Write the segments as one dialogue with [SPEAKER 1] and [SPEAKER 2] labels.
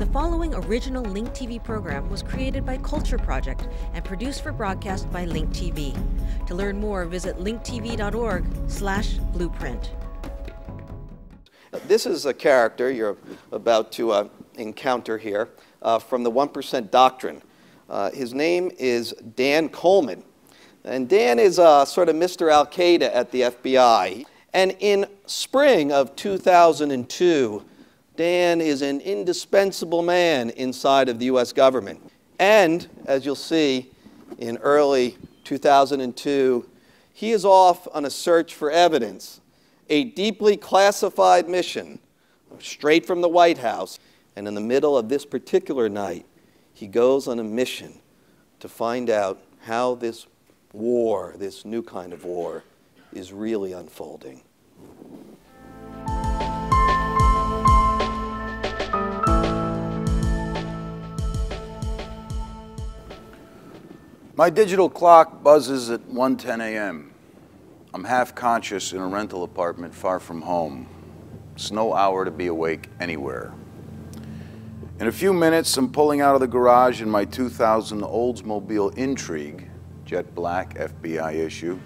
[SPEAKER 1] The following original Link TV program was created by Culture Project and produced for broadcast by Link TV. To learn more, visit linktv.org/blueprint.
[SPEAKER 2] This is a character you're about to encounter here from the 1% Doctrine. His name is Dan Coleman. And Dan is sort of Mr. Al-Qaeda at the FBI. And in spring of 2002, Dan is an indispensable man inside of the U.S. government. And, as you'll see, in early 2002, he is off on a search for evidence, a deeply classified mission, straight from the White House. And in the middle of this particular night, he goes on a mission to find out how this war, this new kind of war, is really unfolding.
[SPEAKER 3] My digital clock buzzes at 1:10 a.m. I'm half conscious in a rental apartment far from home. It's no hour to be awake anywhere. In a few minutes, I'm pulling out of the garage in my 2000 Oldsmobile Intrigue, jet black FBI issue.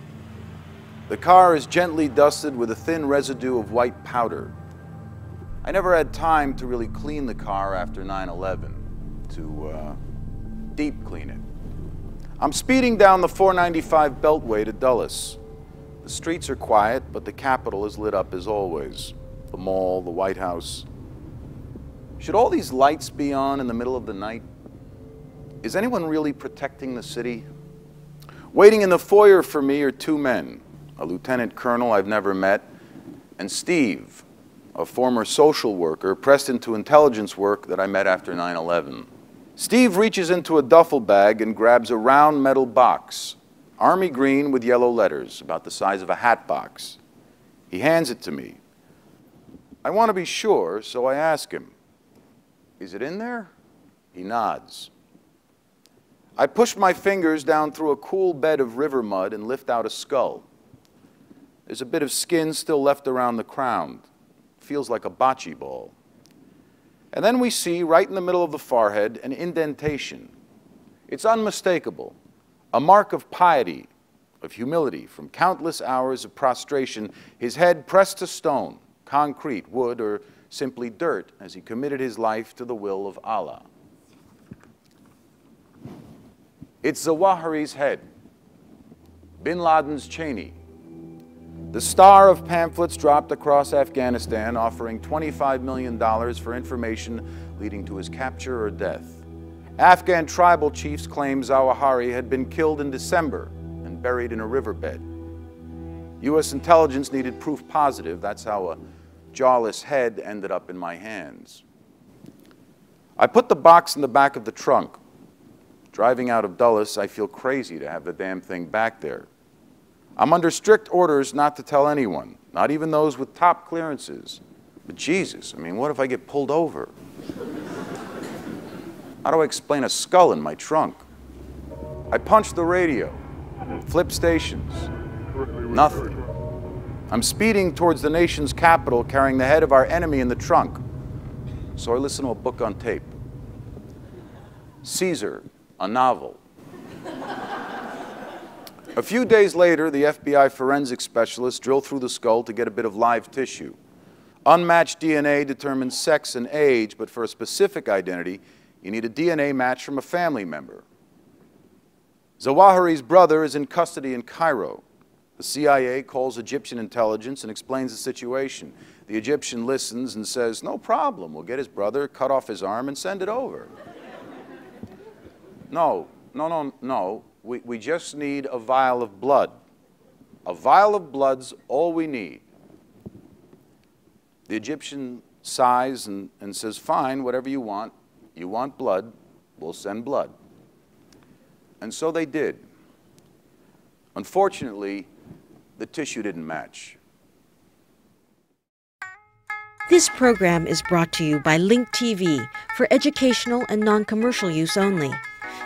[SPEAKER 3] The car is gently dusted with a thin residue of white powder. I never had time to really clean the car after 9/11, to deep clean it. I'm speeding down the 495 Beltway to Dulles. The streets are quiet, but the Capitol is lit up as always. The mall, the White House. Should all these lights be on in the middle of the night? Is anyone really protecting the city? Waiting in the foyer for me are two men, a lieutenant colonel I've never met, and Steve, a former social worker pressed into intelligence work that I met after 9/11. Steve reaches into a duffel bag and grabs a round metal box, army green with yellow letters, about the size of a hat box. He hands it to me. I want to be sure, so I ask him, "Is it in there?" He nods. I push my fingers down through a cool bed of river mud and lift out a skull. There's a bit of skin still left around the crown. Feels like a bocce ball. And then we see, right in the middle of the forehead, an indentation. It's unmistakable, a mark of piety, of humility, from countless hours of prostration, his head pressed to stone, concrete, wood, or simply dirt, as he committed his life to the will of Allah. It's Zawahiri's head, Bin Laden's Cheney, the star of pamphlets dropped across Afghanistan offering $25 million for information leading to his capture or death. Afghan tribal chiefs claim Zawahiri had been killed in December and buried in a riverbed. U.S. intelligence needed proof positive. That's how a jawless head ended up in my hands. I put the box in the back of the trunk. Driving out of Dulles, I feel crazy to have the damn thing back there. I'm under strict orders not to tell anyone, not even those with top clearances. But Jesus, I mean, what if I get pulled over? How do I explain a skull in my trunk? I punch the radio, flip stations, nothing. I'm speeding towards the nation's capital carrying the head of our enemy in the trunk. So I listen to a book on tape. Caesar, a novel. A few days later, the FBI forensic specialists drill through the skull to get a bit of live tissue. Unmatched DNA determines sex and age, but for a specific identity, you need a DNA match from a family member. Zawahiri's brother is in custody in Cairo. The CIA calls Egyptian intelligence and explains the situation. The Egyptian listens and says, "No problem, we'll get his brother, cut off his arm, and send it over." No. We just need a vial of blood. A vial of blood's all we need. The Egyptian sighs and says, "Fine, whatever you want. You want blood, we'll send blood." And so they did. Unfortunately, the tissue didn't match.
[SPEAKER 1] This program is brought to you by Link TV for educational and non-commercial use only.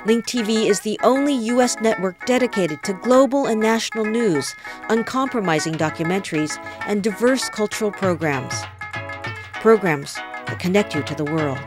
[SPEAKER 1] Link TV is the only U.S. network dedicated to global and national news, uncompromising documentaries, and diverse cultural programs. Programs that connect you to the world.